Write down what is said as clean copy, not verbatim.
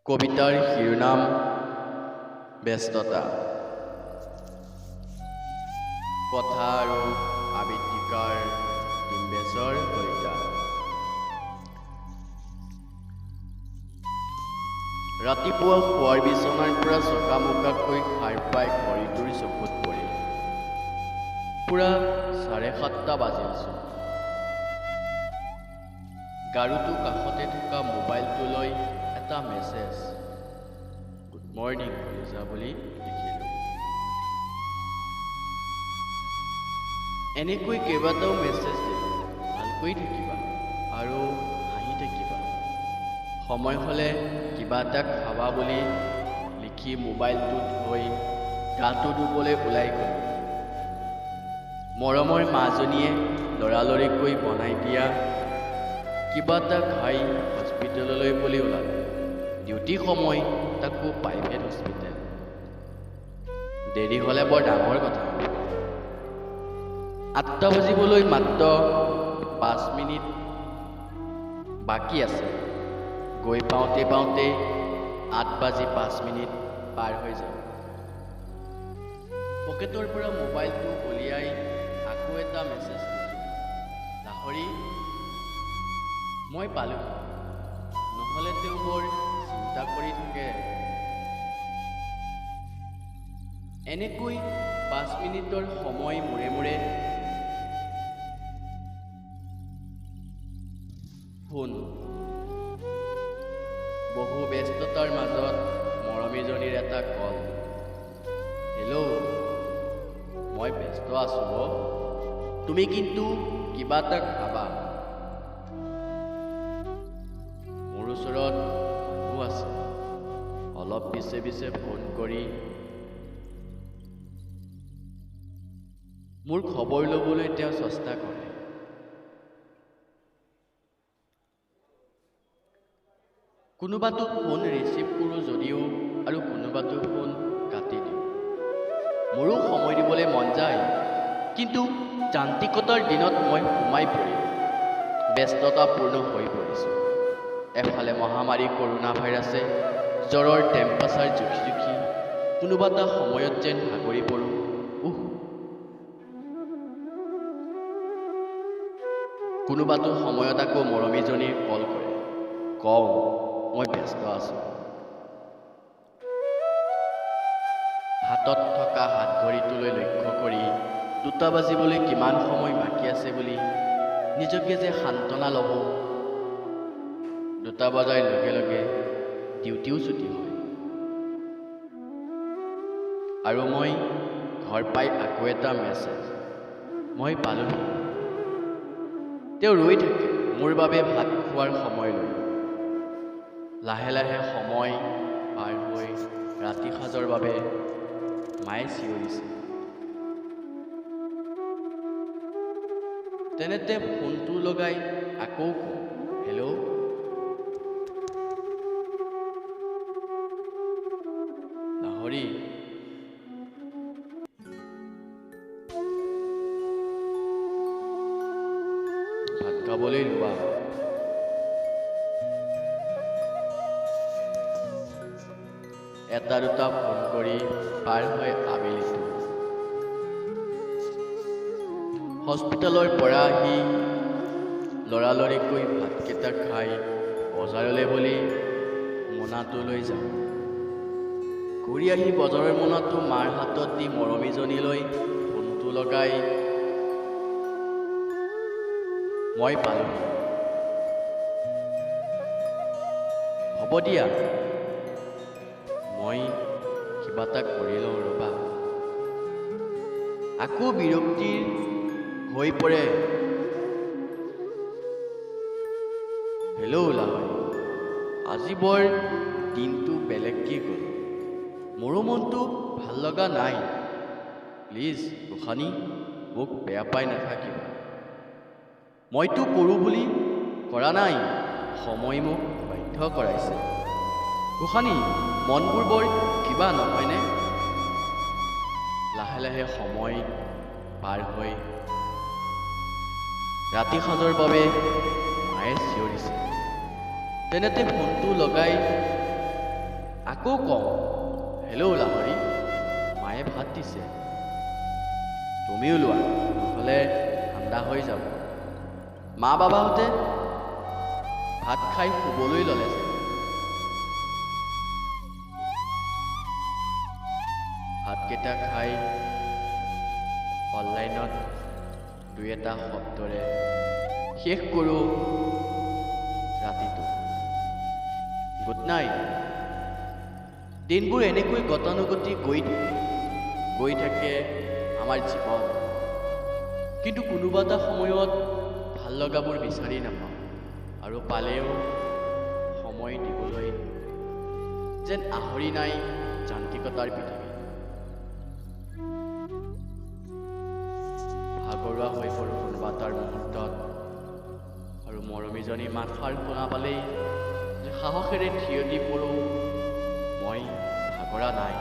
কবিতাৰ শিৰোনাম ব্যস্ততা। কথা আৰু আবৃত্তিকাৰ ডিম্বেশ্বৰ কলিতা। ৰাতিপুৱা শোৱাৰ বিচনাৰ পৰা চকামকাকৈ সাৰ পাই ঘড়ীটোৰ চকুত পৰিল। পুৰা 7:30 বাজিলচোন। গাৰুটো কাষতে থকা মোবাইলটো লৈ এটা মেছেজ, গুড মৰ্ণিং কলিজা বুলি লিখিলোঁ। এনেকৈ কেইবাটাও মেছেজ দিলোঁ, ভালকৈ থাকিবা আৰু হাঁহি থাকিবা, সময় হ'লে কিবা এটা খাবা বুলি লিখি মোবাইলটো থৈ গাটো ধুবলৈ ওলাই গ'লোঁ। মৰমৰ মাজনীয়ে লৰালৰিকৈ বনাই দিয়া কিবা এটা খাই হস্পিটেললৈ বুলি ওলালোঁ। ডিউটি সময়, তাকো প্ৰাইভেট হস্পিটেল। দেৰি হ'লে বৰ ডাঙৰ কথা। 8টা বাজিবলৈ মাত্ৰ 5 মিনিট বাকী আছে। গৈ পাওঁতে 8:05 পাৰ হৈ যাব। পকেটৰ পৰা মোবাইলটো উলিয়াই আকৌ এটা মেছেজ লিখিলোঁ, লাহৰি মই পালোঁ, নহ'লে তেওঁ বৰ চিন্তা কৰি থাকে। এনেকৈ 5 মিনিটৰ সময় মূৰে মূৰে ফোন। বহু ব্যস্ততাৰ মাজত মৰমীজনীৰ এটা কল, হেল্ল', মই ব্যস্ত আছোঁ, তুমি কিন্তু কিবা এটা খাবা, মোৰ ওচৰত মানুহ আছে। অলপ পিছে পিছে ফোন কৰি মোৰ খবৰ ল'বলৈ তেওঁ চেষ্টা কৰে। কোনোবাটো ফোন ৰিচিভ কৰোঁ যদিও আৰু কোনোবাটো ফোন কাটি দিওঁ। মোৰো সময় দিবলৈ মন যায়, কিন্তু যান্ত্ৰিকতাৰ দিনত মই সোমাই পৰিলোঁ, ব্যস্ততাপূৰ্ণ হৈ পৰিছোঁ। এফালে মহামাৰী কৰোণা ভাইৰাছে জ্বৰৰ টেম্পাৰেচাৰ জুখি কোনোবা এটা সময়ত যেন ভাগৰি পৰোঁ। কোনোবাটো সময়ত আকৌ মৰমীজনীৰ কল কৰে, কওঁ মই ব্যস্ত আছোঁ। হাতত থকা হাতঘড়ীটোলৈ লক্ষ্য কৰি 2টা বাজিবলৈ কিমান সময় বাকী আছে বুলি নিজকে যে সান্তনা ল'ব। 2টা বজাৰ লগে লগে ডিউটিও ছুটি হয় আৰু মই ঘৰ পাই আকৌ এটা মেছেজ, মই পালোহি। তেওঁ ৰৈ থাকে মোৰ বাবে ভাত খোৱাৰ সময়লৈ। লাহে লাহে সময় পাৰ হৈ ৰাতি সাঁজৰ বাবে মায়ে চিঞৰিছে। তেনেতে ফোনটো লগাই আকৌ কওঁ, হেল্ল', লাহৰি ভাত খাবলৈ লোৱা। এটা 2টা ফোন কৰি পাৰ হৈ আবেলিটো। হস্পিটেলৰ পৰা আহি লৰালৰিকৈ ভাতকেইটা খাই বজাৰলৈ বুলি মোনাটো লৈ যাওঁ। ঘূৰি আহি বজাৰৰ মোনাটো মাৰ হাতত দি মৰমীজনীলৈ ফোনটো লগাই মই পালোঁ, হ'ব দিয়া, মই কিবা এটা কৰি লওঁ ৰ'বা। আকৌ বিৰক্তিৰ হৈ পৰে, হেল্ল' লাহৰি, আজি বৰ দিনটো বেলেগকৈ গ'ল, মোৰো মনটো ভাল লগা নাই, প্লিজ গোসানী মোক বেয়া পাই নাথাকিবা। মইতো কৰোঁ বুলি কৰা নাই, সময় মোক বাধ্য কৰাইছে। গোসানী মনবোৰ বৰ কিবা নহয়নে? লাহে লাহে সময় পাৰ হৈ ৰাতি সাঁজৰ বাবে মায়ে চিঞৰিছে। তেনেতে ফোনটো লগাই আকৌ কওঁ, হেল্ল' লাহৰি, মায়ে ভাত দিছে, তুমিও লোৱা, নহ'লে ঠাণ্ডা হৈ যাব। মা বাবাহঁতে ভাত খাই শুবলৈ ল'লে যে। ভাতকেইটা খাই অনলাইনত দুই এটা শব্দৰে শেষ কৰোঁ ৰাতিটো। Good night. দিনবোৰ এনেকৈ গতানুগতিক গৈ থাকে আমাৰ জীৱন, কিন্তু কোনোবা এটা সময়ত ভাল লগাবোৰ বিচাৰি নাপাওঁ, আৰু পালেও সময় দিবলৈ যেন আহৰি নাই যান্ত্ৰিকতাৰ পৃথিৱী। ভাগৰুৱা হৈ পৰোঁ কোনোবা এটাৰ মুহূৰ্তত, আৰু মৰমীজনীৰ মাতষাৰ শুনা পালেই যে সাহসেৰে থিয় দি পৰোঁ, মই ভাগৰা নাই।